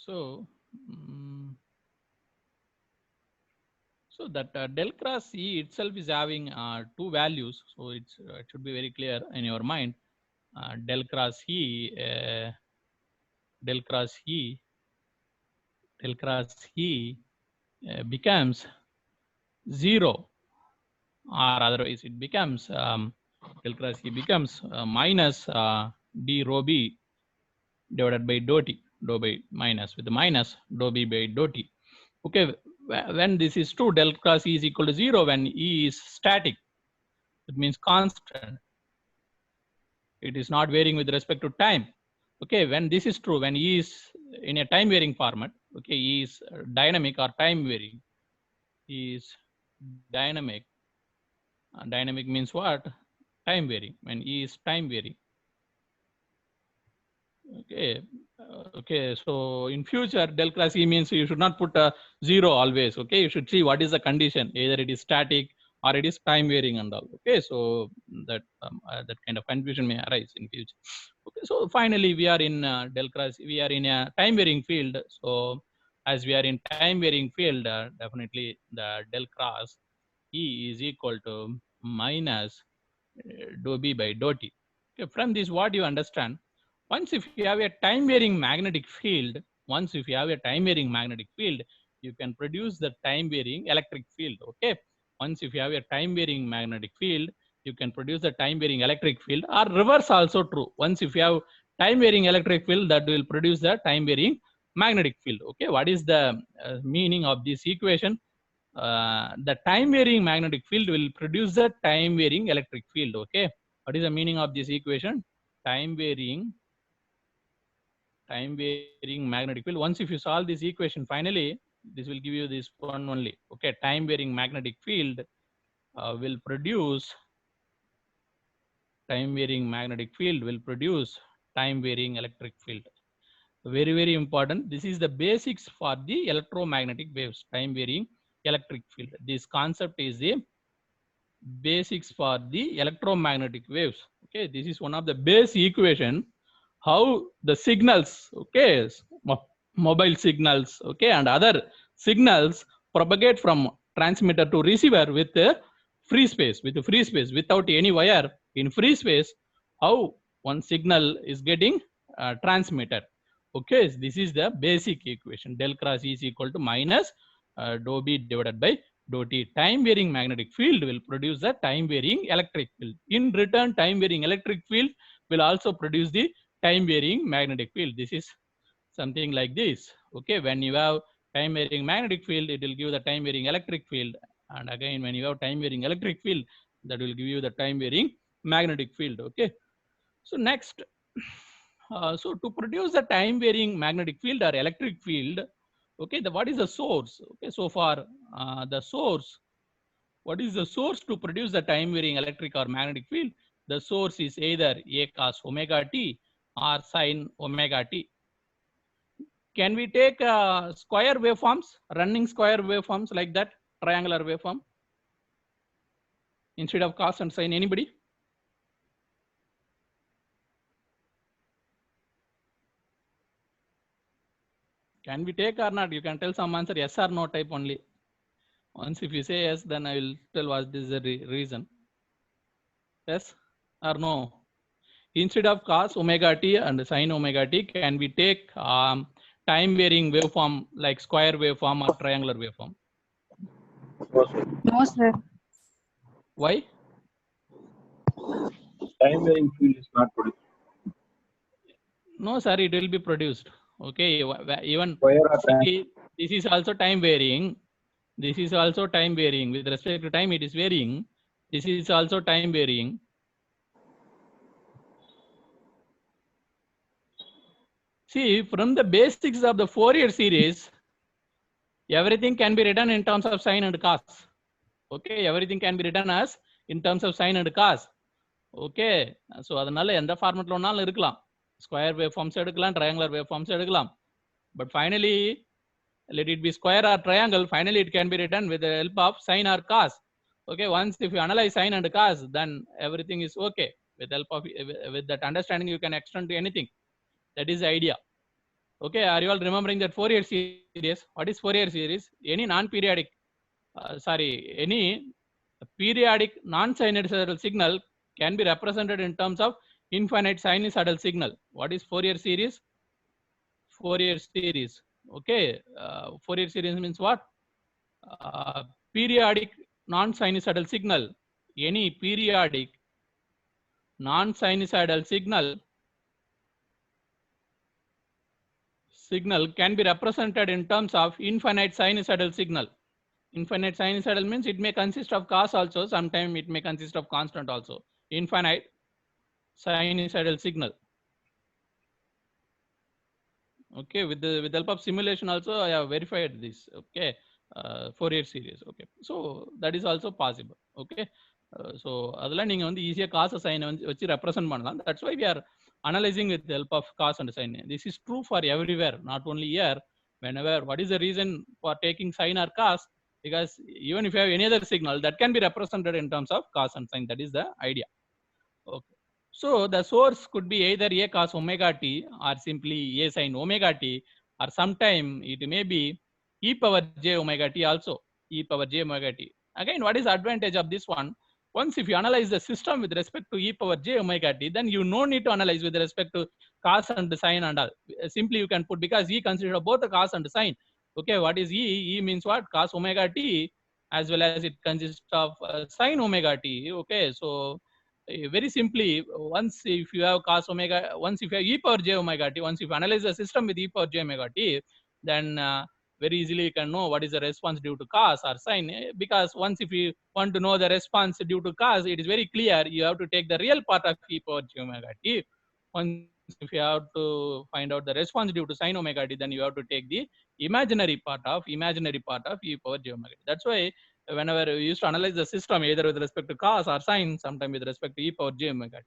So, so that del cross E itself is having two values. So it should be very clear in your mind. Del cross E, del cross E, del cross E becomes 0, or otherwise it becomes del cross E becomes minus d rho b divided by dou t, dou by minus with the minus dou b by dou t. Okay, when this is true, del cross E is equal to 0 when E is static. It means constant. It is not varying with respect to time. Okay, when this is true, when E is in a time varying format, okay, E is dynamic or time varying. E is dynamic. Dynamic means what? Time varying. When E is time varying. Okay, okay. So in future, del cross E means you should not put a 0 always. Okay, you should see what is the condition. Either it is static or it is time varying and all. Okay, so that that kind of confusion may arise in future. Okay, so finally we are in del cross. We are in a time varying field. So as we are in time varying field, definitely the del cross E is equal to minus dou b by dou t. Okay, from this, what you understand? Once if you have a time varying magnetic field, once if you have a time varying magnetic field, you can produce the time varying electric field. Okay, once if you have a time varying magnetic field, you can produce the time varying electric field, or reverse also true. Once if you have time varying electric field, that will produce the time varying magnetic field. Okay, what is the meaning of this equation? The time varying magnetic field will produce the time varying electric field. Okay, what is the meaning of this equation? Time varying magnetic field. Once if you solve this equation, finally this will give you this one only. Okay, time varying magnetic field will produce time varying magnetic field will produce time varying electric field. Very important. This is the basics for the electromagnetic waves, time varying electric field. This concept is the basics for the electromagnetic waves. Okay, this is one of the base equation how the signals, okay, mobile signals, okay, and other signals propagate from transmitter to receiver with free space, without any wire in free space. How one signal is getting transmitted. Okay, this is the basic equation. Del cross E is equal to minus dou b divided by dou t. Time varying magnetic field will produce the time varying electric field. In return, time varying electric field will also produce the time varying magnetic field. This is something like this. Okay, when you have time varying magnetic field, it will give the time varying electric field. And again, when you have time varying electric field, that will give you the time varying magnetic field. Okay, so next, so to produce the time varying magnetic field or electric field, okay, what is the source? Okay, so far the source, what is the source to produce the time varying electric or magnetic field? The source is either a cos omega t or sin omega t. Can we take square waveforms, running square waveforms like that, triangular waveform, instead of cos and sin? Anybody? Can we take or not? You can tell some answer, yes or no type only. Once if you say yes, then I will tell what is the reason. Yes or no? Instead of cos omega t and sin omega t, can we take time varying waveform like square waveform or triangular waveform? No, sir. Why? Time varying field is not produced. No, sir, it will be produced. Okay, even See, this is also time varying. This is also time varying. With respect to time, it is varying. This is also time varying. See, from the basics of the Fourier series, everything can be written in terms of sine and cos. Okay, everything can be written as in terms of sine and cos. Okay, so அதனால எந்த ஃபார்மட்ல வேணாலும் இருக்கலாம். Square waveforms எடுக்கலாம், triangular waveforms எடுக்கலாம். But finally, let it be square or triangle, finally it can be written with the help of sine or cos. Okay, once if you analyze sine and cos, then everything is okay. With help of with that understanding, you can extend to anything. That is the idea. Okay, are you all remembering that Fourier series? What is Fourier series? Any non-periodic, any periodic non-sinusoidal signal can be represented in terms of infinite sinusoidal signal. What is Fourier series? Fourier series. Okay, Fourier series means what? Periodic non-sinusoidal signal. Any periodic non-sinusoidal signal can be represented in terms of infinite sinusoidal signal. Infinite sinusoidal means it may consist of cos also, sometimes it may consist of constant also. Infinite sinusoidal signal. Okay, with the help of simulation also I have verified this. Okay, Fourier series. Okay, so that is also possible. Okay, so அதெல்லாம் நீங்க வந்து ஈஸியா cos sin வச்சு represent பண்ணலாம். That's why we are analyzing with the help of cos and sin. This is true for everywhere, not only here. Whenever, what is the reason for taking sin or cos? Because even if you have any other signal, that can be represented in terms of cos and sin. That is the idea. Okay. So the source could be either a cos omega t or simply a sin omega t, or sometime it may be e power j omega t also, e power j omega t. Again, what is the advantage of this one? Once if you analyze the system with respect to e power j omega t, then you no need to analyze with respect to cos and sin and all. Simply you can put, because e consists of both the cos and sin. Okay, what is e? E means what? Cos omega t, as well as it consists of sin omega t. Okay, so very simply, once if you have cos omega, once if you have e power j omega t, once if you analyze the system with e power j omega t, then very easily you can know what is the response due to cos or sin. Because once if you want to know the response due to cos, it is very clear, you have to take the real part of e power j omega t. Once if you have to find out the response due to sin omega t, then you have to take the imaginary part of e power j omega t. That's why whenever we used to analyze the system either with respect to cos or sin, sometimes with respect to e power j omega t.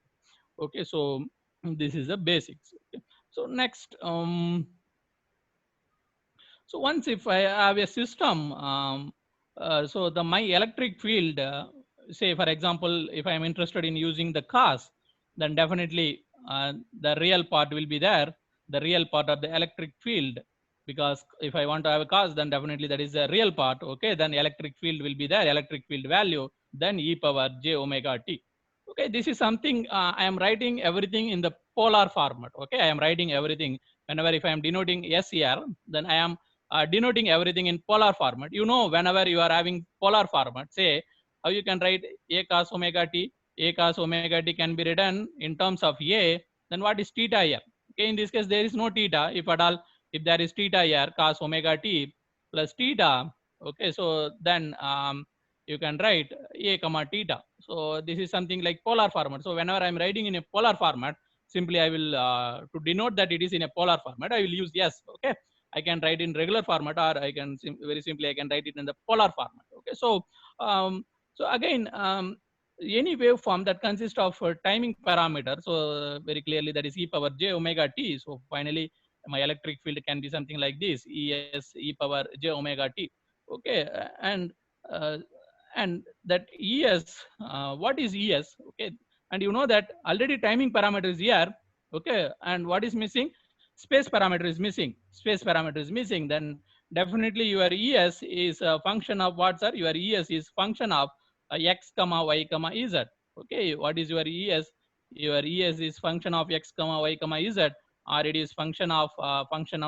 Okay, so this is the basics. Okay. So next, so once if I have a system, so the my electric field, say for example, if I am interested in using the cos, then definitely the real part will be there, the real part of the electric field. Because if I want to have a cos, then definitely that is the real part. Okay, then electric field will be there, electric field value, then e power j omega t. Okay, this is something I am writing everything in the polar format. Okay, I am writing everything. Whenever if I am denoting s here, then I am denoting everything in polar format. You know, whenever you are having polar format, say how you can write a cos omega t. A cos omega t can be written in terms of a. Then what is theta here? Okay, in this case there is no theta. If at all, if there is theta here, cos omega t plus theta. Okay, so then you can write a comma theta. So this is something like polar format. So whenever I'm writing in a polar format, simply I will to denote that it is in a polar format, I will use yes. Okay, I can write in regular format, or I can very simply I can write it in the polar format. Okay, so so again, any waveform that consists of timing parameter, so very clearly that is e power j omega t. So finally my electric field can be something like this, es e power j omega t. Okay, uh, and that es, what is es? Okay, and you know that already timing parameter is here. Okay, and what is missing? Space parameter is missing. Space parameter is missing. Then definitely your es is a function of what, sir? Your es is function of x comma y comma z. Okay, what is your es? Your es is function of x comma y comma z, or it is function of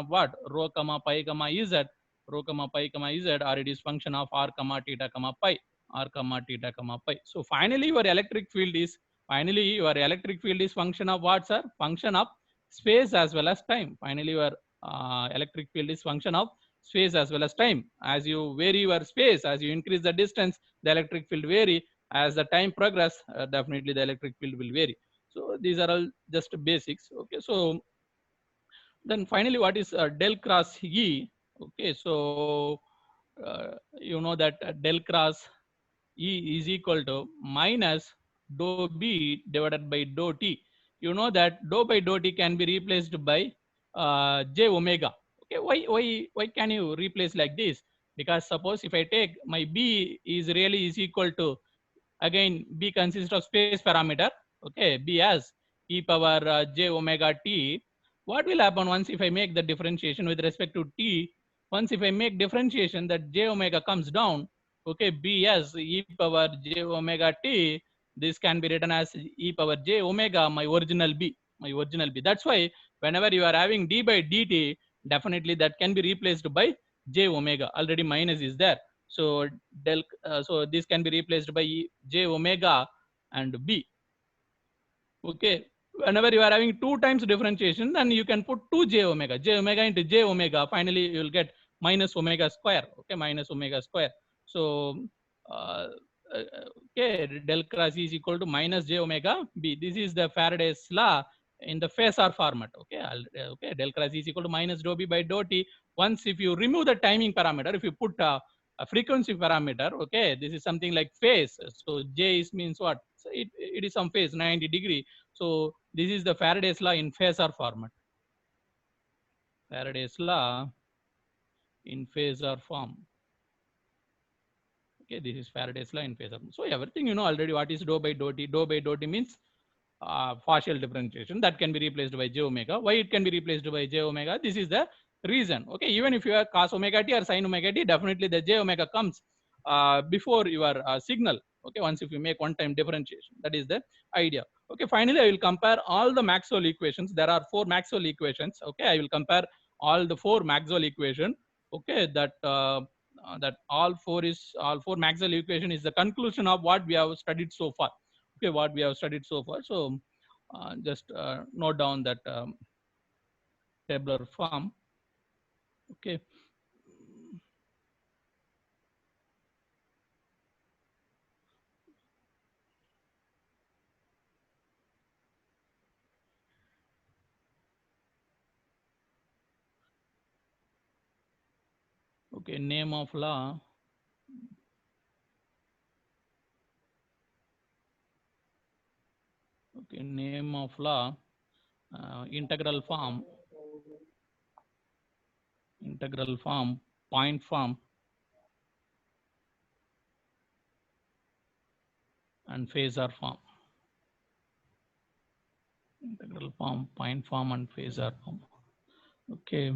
what? Rho comma pi comma z, rho comma pi comma z, or it is function of r comma theta comma pi, r comma theta comma pi. So finally your electric field is function of what, sir? Function of space as well as time. Finally your electric field is function of space as well as time. As you vary your space, as you increase the distance, the electric field vary. As the time progress, definitely the electric field will vary. So these are all just basics. Okay, so then finally what is del cross e? Okay, so you know that del cross e is equal to minus dou b divided by dou t. You know that dou by dou t can be replaced by j omega. Okay, why can you replace like this? Because suppose if I take my b is really is equal to, again b consists of space parameter. Okay, b as e power j omega t what will happen once if I make the differentiation with respect to t? Once if I make differentiation, that j omega comes down, okay, b as e power j omega t, this can be written as e power j omega, my original b. That's why whenever you are having d by dt, definitely that can be replaced by j omega. Already minus is there. So so this can be replaced by j omega and b. Okay, whenever you are having 2 times differentiation, then you can put 2 j omega into j omega. Finally, you will get minus omega square. Okay, minus omega square. So, uh, okay, del cross E is equal to minus j omega b. This is the Faraday's law in the phasor format. Okay, okay, del cross E is equal to minus dou b by dou t. Once if you remove the timing parameter, if you put a frequency parameter, okay, this is something like phase. So j is means what? So it is some phase 90 degree. So this is the Faraday's law in phasor format. Faraday's law in phasor form. Okay, this is Faraday's law in phasor. So everything you know already. What is dou by dou t? Dou by dou t means partial differentiation that can be replaced by j omega. Why it can be replaced by j omega? This is the reason. Okay, even if you have cos omega t or sin omega t, definitely the j omega comes before your signal. Okay, once if you make one time differentiation, that is the idea. Okay, finally I will compare all the Maxwell equations. There are 4 Maxwell equations. Okay, I will compare all the 4 Maxwell equation. Okay, that that all four Maxwell equation is the conclusion of what we have studied so far. Okay, what we have studied so far. So just note down that tabular form. Okay. Okay, name of law. Okay, name of law, integral form, point form, and phasor form. Integral form, point form, and phasor form. Okay.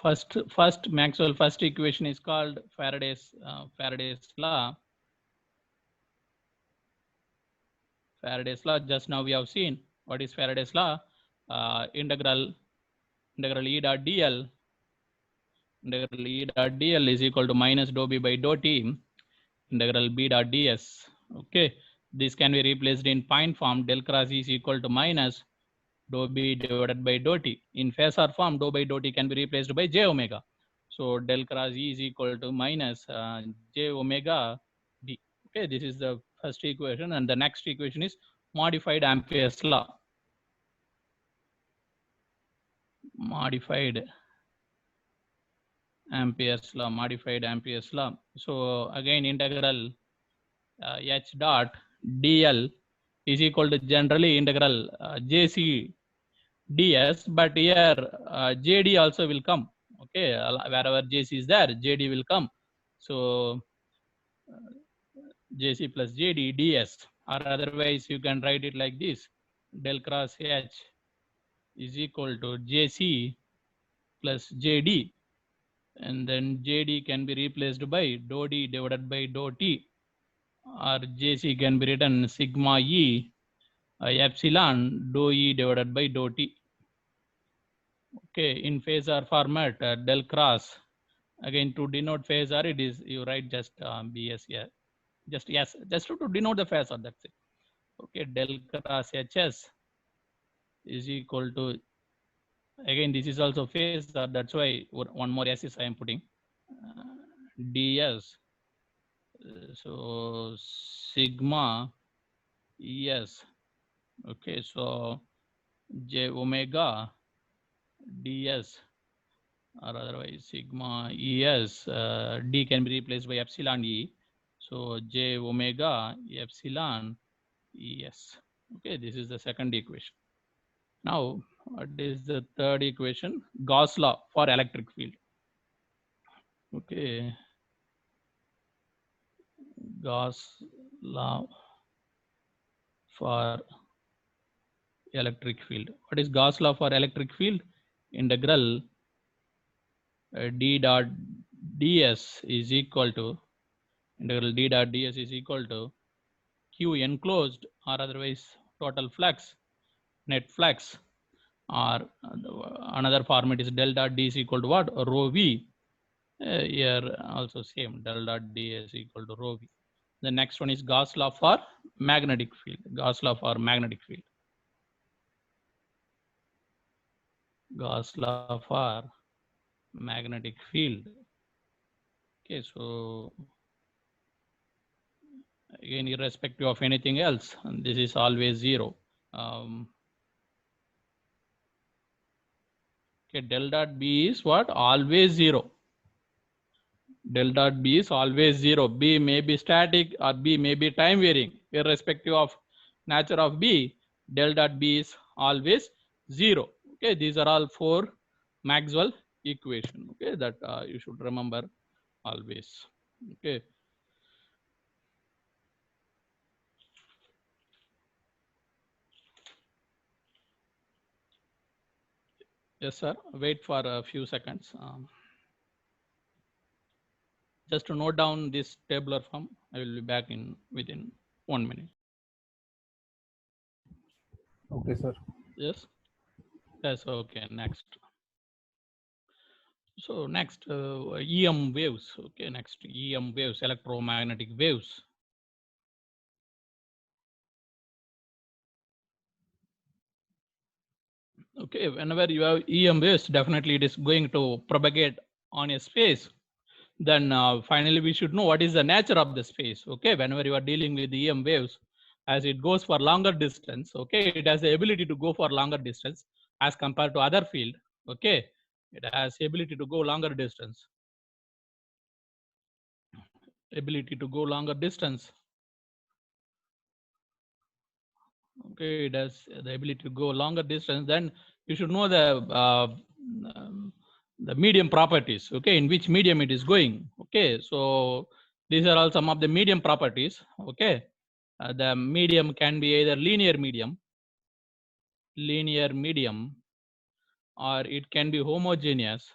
First Maxwell first equation is called Faraday's law. Faraday's law. Just now we have seen what is Faraday's law. Integral E dot dl. Integral E dot dl is equal to minus dou b by dou t. Integral b dot ds. Okay, this can be replaced in point form. Del cross E is equal to minus dou b divided by dou t. In phasor form, dou by dou t can be replaced by j omega. So del cross E is equal to minus j omega d. Okay, this is the first equation, and the next equation is modified Ampere's law. Modified Ampere's law. So again, integral h dot dl is equal to generally integral jc ds, but here jd also will come. Okay, wherever jc is there, jd will come. So jc plus jd ds, or otherwise you can write it like this: del cross h is equal to jc plus jd, and then jd can be replaced by dou d divided by dou t, or jc can be written sigma e epsilon dou e divided by dou t. Okay, in phasor format, del cross, again to denote phasor, it is you write just bs here, just yes, just to denote the phasor, that's it. Okay, del cross hs is equal to, again this is also phasor, that's why one more s is I am putting ds. So sigma es. Okay, so j omega ds, or otherwise sigma es, d can be replaced by epsilon e, so j omega epsilon es. Okay, this is the second equation. Now What is the third equation? Gauss law for electric field. Okay. Gauss law for electric field. What is Gauss law for electric field? Integral d dot ds is equal to integral d dot ds is equal to q enclosed, or otherwise total flux, net flux, or another format is del dot d is equal to what? Rho v. Here also same, del dot d is equal to rho v. The next one is Gauss law for magnetic field. Gauss law for magnetic field. Gauss law for magnetic field. Okay, so again, irrespective of anything else, this is always 0. Okay, del dot b is what? Always 0. Del dot b is always 0. B may be static or B may be time varying. Irrespective of nature of B, del dot b is always 0. Okay, these are all 4 Maxwell equation. Okay, that you should remember always. Okay. Yes, sir. Wait for a few seconds. Just to note down this tabular form, I will be back in within 1 minute. Okay, sir. Yes. Yes. Okay. Next. So next, EM waves. Okay. Next, EM waves, electromagnetic waves. Okay. Whenever you have EM waves, definitely it is going to propagate on a space. Then finally we should know what is the nature of the space. Okay, whenever you are dealing with the EM waves, as it goes for longer distance, okay, it has the ability to go for longer distance as compared to other field. Okay, it has the ability to go longer distance. Ability to go longer distance. Okay, it has the ability to go longer distance. Then you should know the medium properties. Okay, in which medium it is going. Okay, so these are all some of the medium properties. Okay, the medium can be either linear medium, or it can be homogeneous.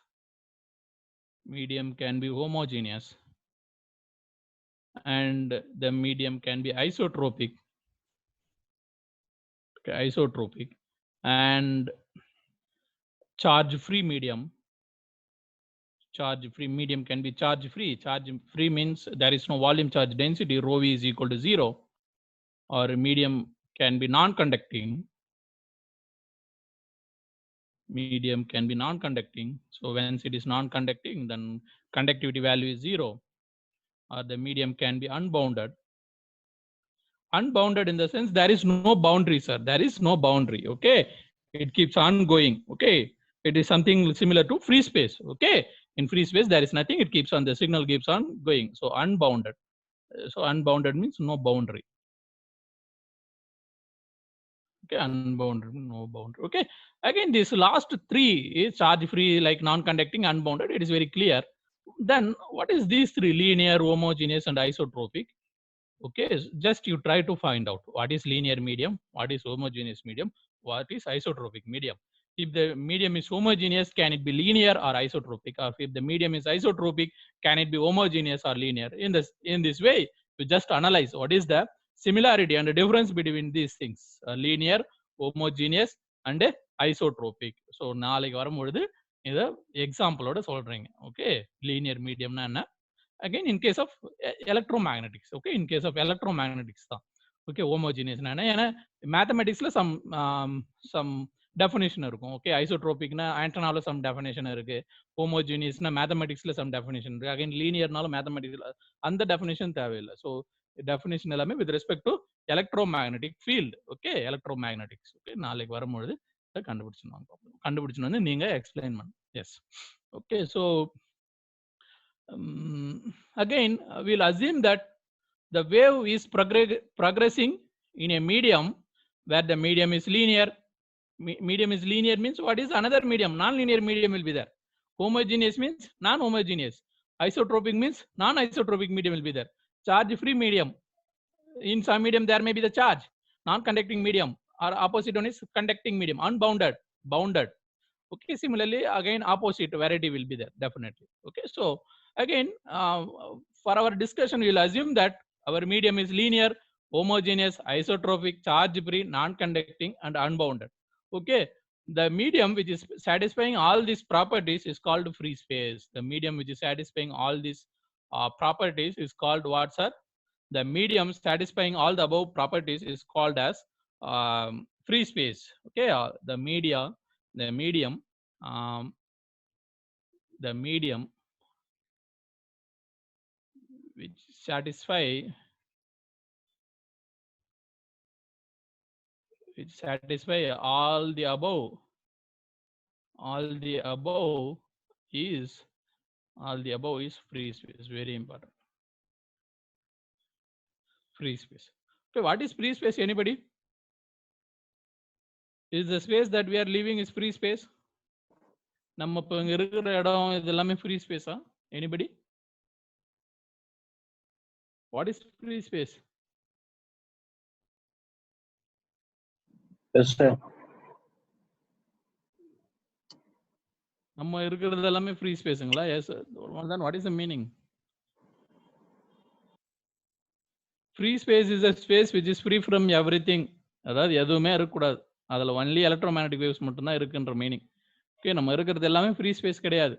Medium can be homogeneous, and the medium can be isotropic. Okay, isotropic, and charge-free medium. Charge-free medium can be charge-free. Charge-free means there is no volume charge density. Rho v is equal to 0. Or medium can be non-conducting. Medium can be non-conducting. So once it is non-conducting, then conductivity value is 0. Or the medium can be unbounded. Unbounded in the sense there is no boundary, sir. There is no boundary. Okay, it keeps on going. Okay, it is something similar to free space. Okay, in free space there is nothing. It keeps on, the signal keeps on going. So unbounded. So unbounded means no boundary. Okay, unbounded, no boundary. Okay, again this last 3 is charge free, like non-conducting, unbounded. It is very clear. Then what is these 3? Linear, homogeneous, and isotropic. Okay, just you try to find out what is linear medium, what is homogeneous medium, what is isotropic medium. If the medium is homogeneous, can it be linear or isotropic? Or if the medium is isotropic, can it be homogeneous or linear? In this way, you just analyze what is the similarity and the difference between these things: linear, homogeneous, and isotropic. So நாளைக்கு வரும்பொழுது இதை எக்ஸாம்பிளோட சொல்றீங்க. Okay, linear medium na enna? Again, in case of electromagnetics. Okay, in case of electromagnetics தான். Okay, homogeneous na enna? Mathematics la some definition இருக்கும். Okay, isotropic na antenna la some definition இருக்கு. Homogeneous na mathematics la some definition இருக்கு. Again, linear naல mathematics la அந்த definition தேவையில்லை. So definition எல்லாமே with respect to electromagnetic field. Okay, electromagnetics. Okay, நாளைக்கு வரும்பொழுது கண்டுபிடிச்சுன்னு வந்து நீங்க எக்ஸ்பிளைன் பண்ணு. Yes. Okay, so again we'll assume that the wave is progressing in a medium where the medium is linear, Medium is linear means what is another medium? Non-linear medium will be there. Homogeneous means non-homogeneous. Isotropic means non-isotropic medium will be there. Charge-free medium. In some medium there may be the charge. Non-conducting medium or opposite one is conducting medium. Unbounded, bounded. Okay, similarly again opposite variety will be there definitely. Okay, so again for our discussion we will assume that our medium is linear, homogeneous, isotropic, charge free, non-conducting and unbounded. Okay, the medium which is satisfying all these properties is called free space. The medium which is satisfying all these properties is called what, sir? The medium satisfying all the above properties is called as free space. Okay, the medium um, the medium which satisfy all the above is free space. Very important. Free space. Okay, what is free space? Anybody? Is the space that we are living is free space? நம்ம இப்ப இங்க இருக்கிற இடம் இது எல்லாமே free space ah? Anybody? What is free space? Yes, sir. நம்ம இருக்கிறது எல்லாமே free spaceங்களா? Yes. Then what is the meaning? Free space is a space which is free from everything. அதாவது எதுவுமே இருக்கக்கூடாது. அதுல only electromagnetic waves மட்டும் தான் இருக்குன்ற மீனிங். ஓகே, நம்ம இருக்கிறது எல்லாமே free space கிடையாது.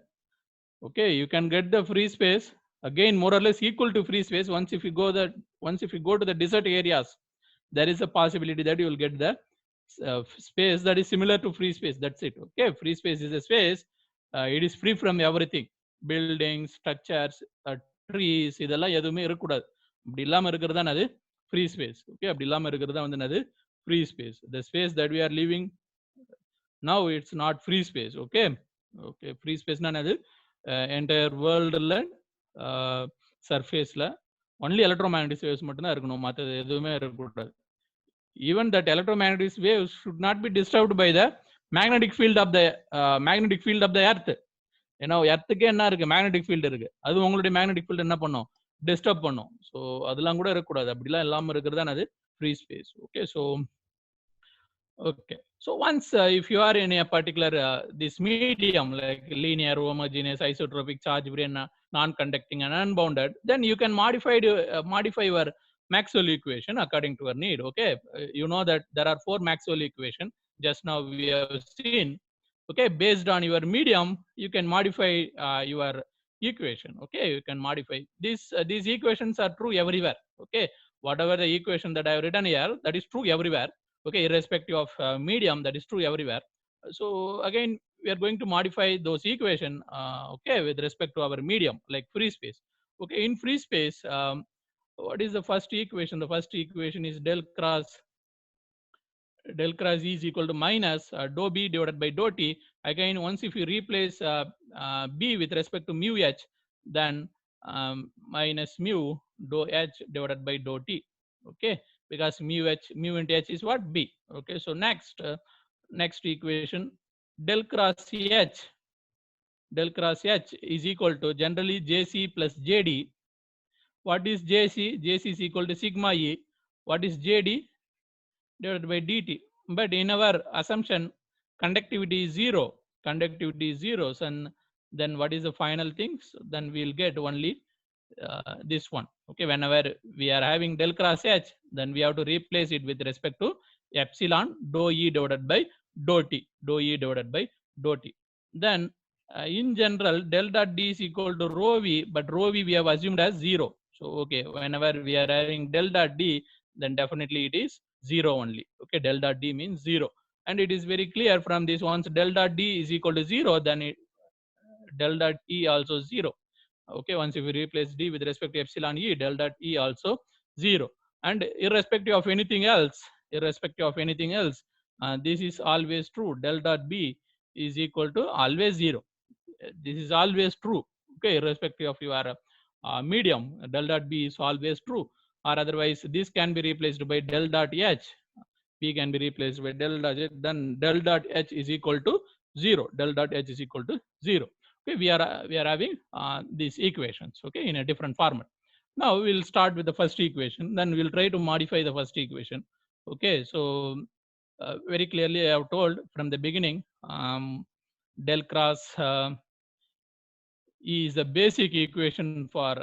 Okay, you can get the free space again more or less equal to free space once if you go to the desert areas, there is a possibility that you will get the space that is similar to free space. That's it. Okay, free space is a space it is free from everything, buildings, structures, trees, இதெல்லாம் எதுவுமே இருக்கக்கூடாது. அப்படி இல்லாம இருக்கிறது தான் அது free space. Okay, அப்படி இல்லாம இருக்கிறது தான் வந்து அது free space. The space that we are living now, it's not free space. Okay, free space na அது entire world ல surfaceல only electromagnetic waves மட்டும் தான் இருக்கணும், மற்றது எதுவுமே இருக்கக்கூடாது. Even that electromagnetic waves should not be disturbed by the magnetic field of the earth. ஏன்னா எர்த்துக்கே என்ன இருக்கு, மேக்னெட்டிக் ஃபீல்டு இருக்கு. அது உங்களுடைய மேக்னெட்டிக் ஃபீல்டு என்ன பண்ணும், டிஸ்டர்ப் பண்ணும். ஸோ அதெல்லாம் கூட இருக்கக்கூடாது. அப்படிலாம் இல்லாமல் இருக்கிறது தான் அது free space. Okay, so once if you are in a particular this medium like linear, homogeneous, isotropic, charge free, non-conducting and unbounded, then you can modify your Maxwell equation according to your need. Okay, you know that there are 4 Maxwell equations just now we have seen. Okay, based on your medium you can modify your equation. Okay, you can modify these equations are true everywhere. Okay, whatever the equation that I have written here, that is true everywhere. Okay, irrespective of medium, that is true everywhere. So again we are going to modify those equation okay, with respect to our medium like free space. Okay, in free space what is the first equation? The first equation is del cross E is equal to minus dou B divided by dou T. Again, once if you replace B with respect to mu H, then minus mu dou H divided by dou T. Okay, because mu into H is what? B. Okay, so next equation, del cross H is equal to generally JC plus JD. What is JC? JC is equal to sigma E. What is JD? Divided by dt. But in our assumption conductivity is 0. So then what is the final thing? So then we'll get only this one. Okay, whenever we are having del cross H, then we have to replace it with respect to epsilon dou E divided by dou T. Then in general del dot D is equal to rho V, but rho V we have assumed as 0. So okay, whenever we are having del dot D, then definitely it is 0 only. Okay, del dot D means 0, and it is very clear from this, once del dot D is equal to 0, then del dot E also 0. Okay, once if we replace D with respect to epsilon E, del dot E also 0, and irrespective of anything else, this is always true. Del dot B is equal to always 0. This is always true. Okay, irrespective of your medium, del dot B is always true. Or otherwise this can be replaced by del dot H. P can be replaced by del dot H, then del dot H is equal to 0. Del dot H is equal to 0. Okay, we are having these equations, okay, in a different format. Now we'll start with the first equation, then we'll try to modify the first equation. Okay, so very clearly I have told from the beginning, del cross E is the basic equation for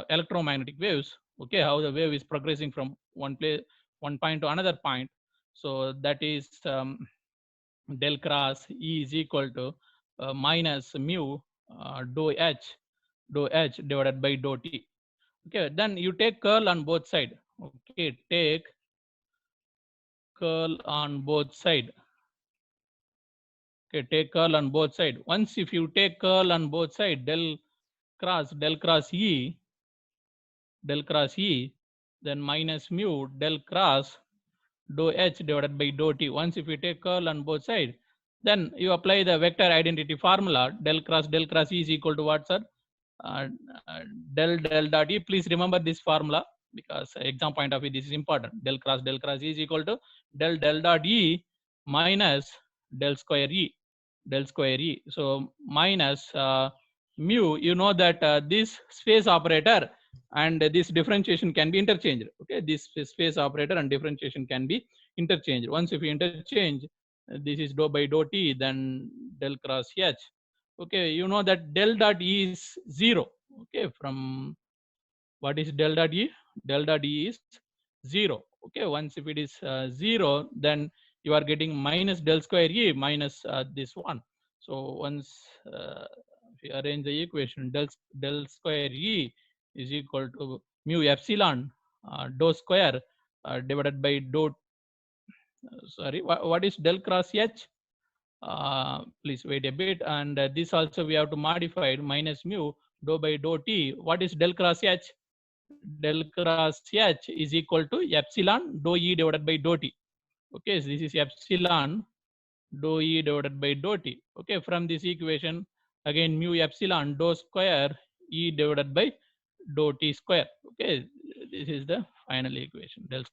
electromagnetic waves. Okay, how the wave is progressing from one point to another point. So that is del cross E is equal to minus mu dou H divided by dou T. Okay, then you take curl on both side. Okay, take curl on both side. Okay, take curl on both side. Once if you take curl on both side, del cross E, then minus mu del cross dou H divided by dou T. Once if you take curl on both sides, then you apply the vector identity formula. Del cross E is equal to what, sir? Uh, del dot E. Please remember this formula because exam point of view this is important. Del cross E is equal to del dot E minus del square E. So minus mu. You know that this space operator and this differentiation can be interchanged. Okay, this space operator and differentiation can be interchanged. Once if you interchange, this is dou by dou T, then del cross H. Okay, you know that del dot E is 0. Okay, from what is del dot E? Del dot E is 0. Okay, once if it is 0, then you are getting minus del square E minus this one. So once if you arrange the equation, del square E is equal to mu epsilon dou square divided by dou. Sorry, what is del cross H? Please wait a bit, and this also we have to modify it, minus mu dou by dou T. What is del cross H? Del cross H is equal to epsilon dou E divided by dou T. Okay, so this is epsilon dou E divided by dou T. Okay, from this equation, again mu epsilon dou square E divided by dou T square. Okay, this is the final equation. Del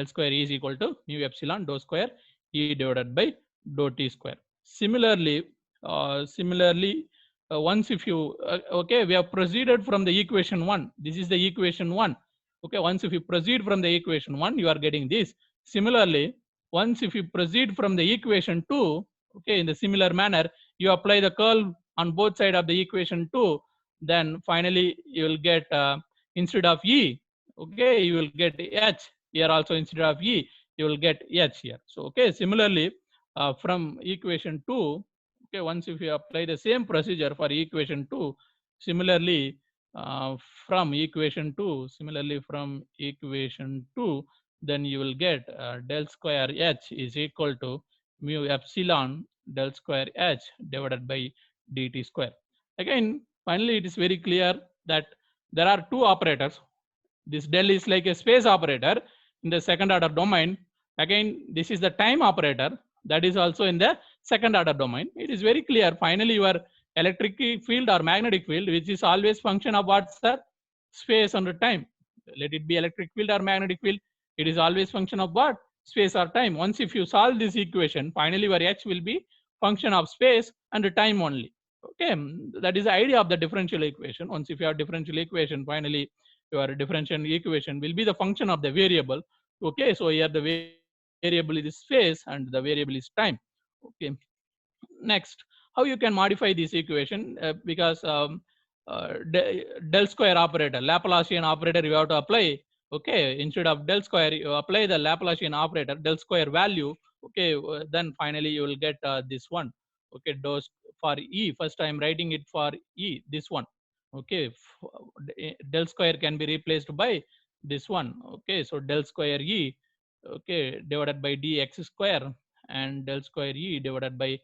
square E is equal to mu epsilon dou square E divided by dou T square. Similarly, once if you okay, we have proceeded from the equation 1. This is the equation 1. Okay, once if you proceed from the equation 1, you are getting this. Similarly, once if you proceed from the equation 2, okay, in the similar manner, you apply the curl on both sides of the equation 2, then finally you will get instead of E, okay, you will get H here also. Instead of E, you will get H here. So okay, similarly from equation 2, okay, once if you apply the same procedure for equation 2, similarly from equation 2, then you will get del square H is equal to mu epsilon del square H divided by dt square. Again, finally it is very clear that there are two operators. This del is like a space operator in the second order domain. Again, this is the time operator that is also in the second order domain. It is very clear. Finally, your electric field or magnetic field, which is always function of what, sir? Space under time. Let it be electric field or magnetic field. It is always function of what? Space or time. Once if you solve this equation, finally your H will be function of space and time only. Okay, that is the idea of the differential equation. Once if you have differential equation, finally your differential equation will be the function of the variable. Okay, so here the variable is space and the variable is time. Okay, next, how you can modify this equation because del square operator, Laplacian operator you have to apply. Okay, instead of del square you apply the Laplacian operator del square value. Okay, then finally you will get this one. Okay, dose for E, first I am writing it for E, this one. Okay, del square can be replaced by this one. Okay, so del square E, okay, divided by dx square, and del square E divided by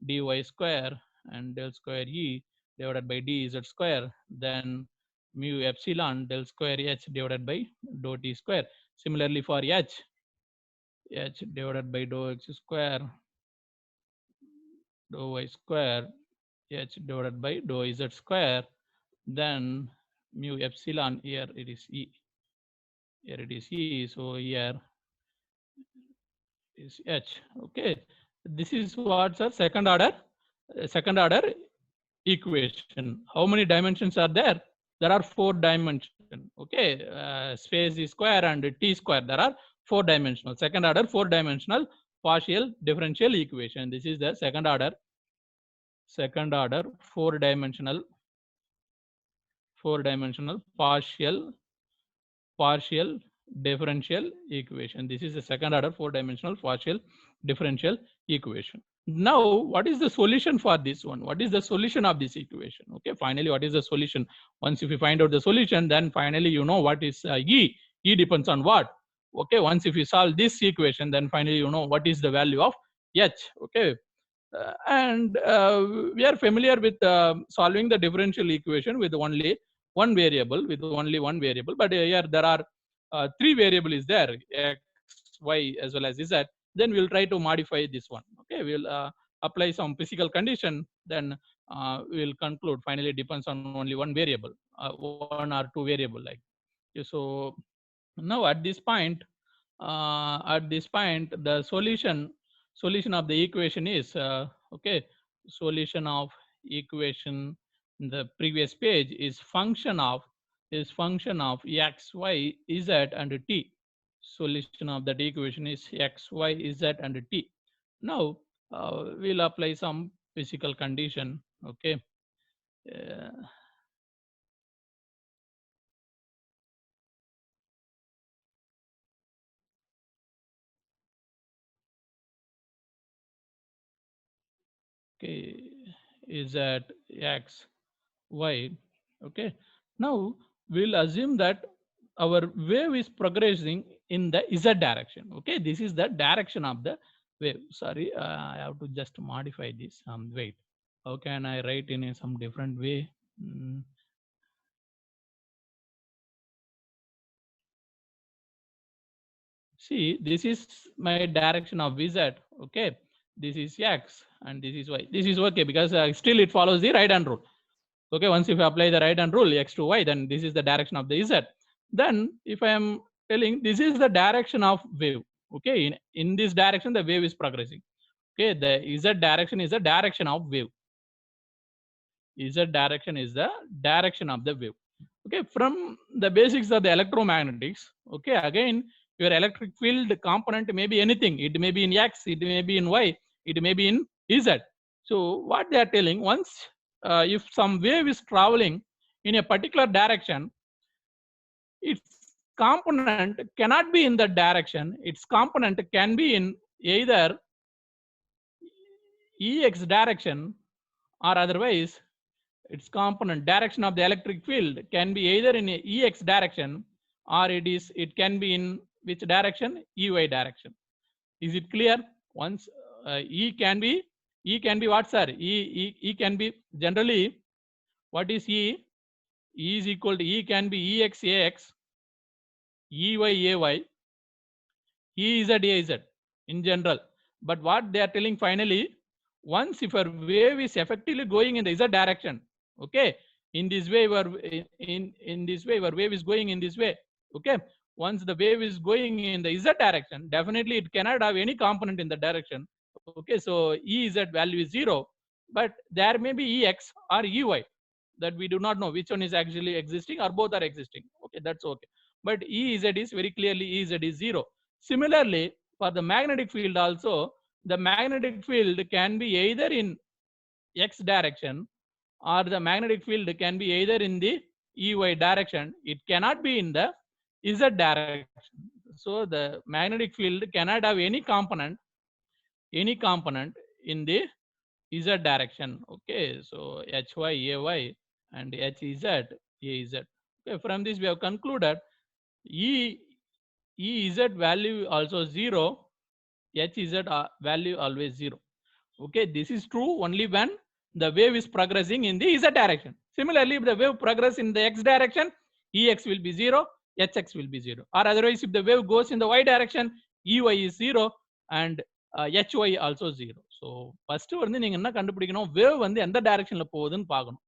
dy square, and del square E divided by dz square, then mu epsilon del square H divided by dou T square. Similarly for H divided by dou x square, dou y square, H divided by dou z square, then mu epsilon, here it is E. So here is h. Okay, this is what's our second order equation. How many dimensions are there? There are 4 dimensions. Okay, space is square and t square. There are 4 dimensional second order 4 dimensional partial differential equation. This is the second order 4 dimensional partial differential equation. This is the second order 4 dimensional partial differential equation. Now, what is the solution for this one? What is the solution of this equation? Okay, finally, what is the solution? Once if you find out the solution, then finally you know what is E. E depends on what? Okay, once if you solve this equation, then finally you know what is the value of H. Okay, and we are familiar with solving the differential equation with only one variable, but here there are 3 variable is there, x, y as well as z. Then we'll try to modify this one. Okay, we'll apply some physical condition, then we'll conclude finally depends on only one variable, 1 or 2 variable like. So now at this point the solution of the equation is okay, solution of equation in the previous page is function of x, y, z and t. Solution of that equation is x, y, z and t. Now we'll apply some physical condition. Okay, okay, is that x, y. Okay, now we'll assume that our wave is progressing in the z direction. Okay, this is the direction of the wave. Sorry, I have to just modify this. Wait, how can I write in some different way? See, this is my direction of z. Okay, this is x and this is y. This is okay because still it follows the right hand rule. Okay, once if you apply the right hand rule x to y, then this is the direction of the z. Then if I am telling this is the direction of wave, okay, in this direction the wave is progressing. Okay, the z direction is the direction of wave. Z direction is the direction of the wave. Okay, from the basics of the electromagnetics, okay, again your electric field component may be anything. It may be in x, it may be in y, it may be in z. So what they are telling, once if some wave is traveling in a particular direction, its component cannot be in that direction. Its component can be in either ex direction or otherwise its component direction of the electric field can be either in a ex direction or it can be in which direction? Ey direction. Is it clear? Once E can be what, sir? E can be generally, what is E? E is equal to E can be Ex Ax, Ey Ay, Ez Az in general. But what they are telling finally, once if a wave is effectively going in the Z direction, okay, in this way in this way your wave is going in this way. Okay, once the wave is going in the Z direction, definitely it cannot have any component in the direction. Okay, so Ez value is 0, but there may be Ex or Ey that we do not know which one is actually existing or both are existing. Okay, that's okay, but Ez is very clearly Ez is 0. Similarly, for the magnetic field also, the magnetic field can be either in x direction or the magnetic field can be either in the Ey direction. It cannot be in the Z direction. So the magnetic field cannot have any component in the Z direction. Okay, so Hy, Ay and Hz, Az. Okay, from this we have concluded Ez value also 0, Hz value always 0. Okay, this is true only when the wave is progressing in the Z direction. Similarly, if the wave progresses in the X direction, Ex will be 0, Hx will be 0. Or otherwise, if the wave goes in the Y direction, Ey is 0 and Hy also 0. So first வந்து நீங்க என்ன கண்டுபிடிக்கணும், wave வந்து எந்த டைரக்ஷன்ல போகுதுன்னு பார்க்கணும்.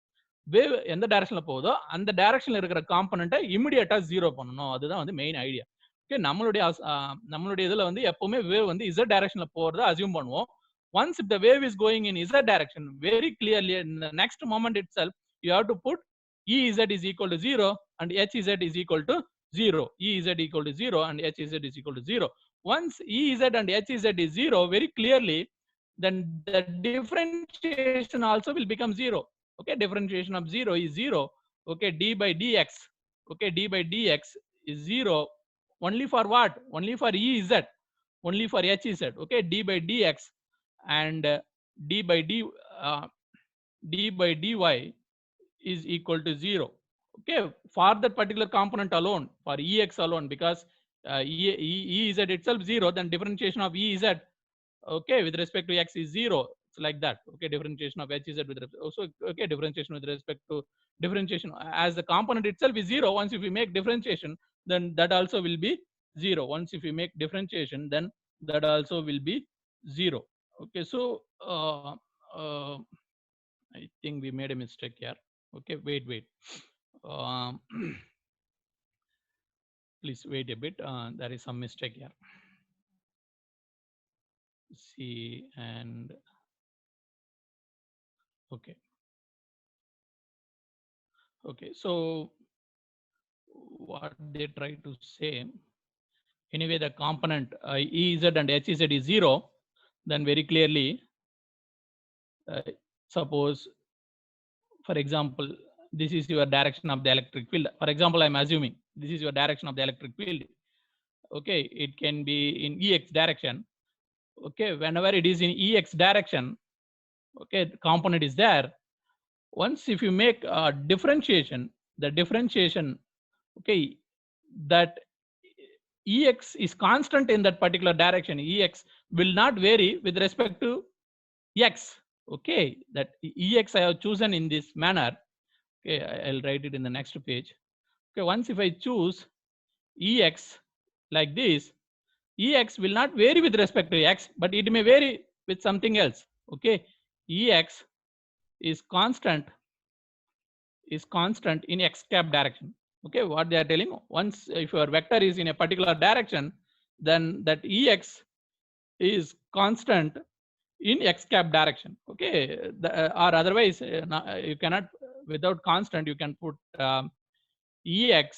Wave எந்த டைரக்ஷன்ல போகுதோ அந்த டைரக்ஷன்ல இருக்கிற காம்பனண்ட்டை இமிடியேட்டா 0 பண்ணணும். அதுதான் வந்து மெயின் ஐடியா. ஓகே, நம்மளுடைய இதுல வந்து எப்பவுமே வேவ் வந்து z டைரக்ஷன்ல போறத அசியூம் பண்ணுவோம். once if the wave is going in z direction, very clearly in the next moment itself you have to put Ez is equal to 0 and Hz is equal to 0. Ez equal to 0 and Hz is equal to 0. Once Ez and Hz is 0 very clearly, then the differentiation also will become 0. Okay, differentiation of 0 is 0. Okay, d by dx, okay, d by dx is 0 only for what? Only for Ez, only for Hz. Okay, d by dx and d by dy is equal to 0. Okay, for that particular component alone, for Ex alone, because Ez itself 0, then differentiation of Ez, okay, with respect to x is 0. It's like that. Okay, differentiation of Hz with respect, also okay, differentiation with respect to differentiation as the component itself is 0. Once if we make differentiation, then that also will be 0. Once if we make differentiation, then that also will be 0. Okay, so I think we made a mistake here. Okay, wait. Um, please wait a bit. There is some mistake here. See, and okay. Okay, so what they try to say, anyway, the component Ez and Hz is 0, then very clearly, suppose, for example, this is your direction of the electric field. For example, I'm assuming this is your direction of the electric field. Okay, it can be in Ex direction. Okay, whenever it is in Ex direction, okay, the component is there. Once if you make a differentiation, the differentiation, okay, that Ex is constant in that particular direction. Ex will not vary with respect to x. Okay, that Ex I have chosen in this manner. Okay, I'll write it in the next page. Okay, once if I choose Ex like this, Ex will not vary with respect to x, but it may vary with something else. Okay, Ex is constant in x cap direction. Okay, what they are telling, once if your vector is in a particular direction, then that Ex is constant in x cap direction. Okay, or otherwise you cannot, without constant you can put Ex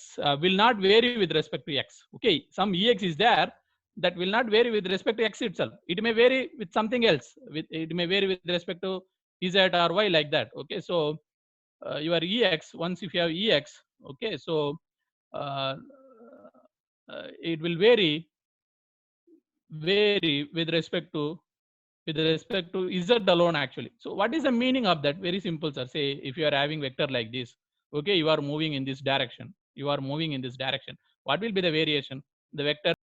will not vary with respect to x. Okay, some Ex is there that will not vary with respect to x itself. It may vary with something else. It may vary with respect to z or y, like that. Okay, so your Ex, once if you have Ex, okay, so it will vary with respect to z alone actually. So what is the meaning of that? Very simple, sir. Say if you are having vector like this, okay, you are moving in this direction, what will be the variation? The vector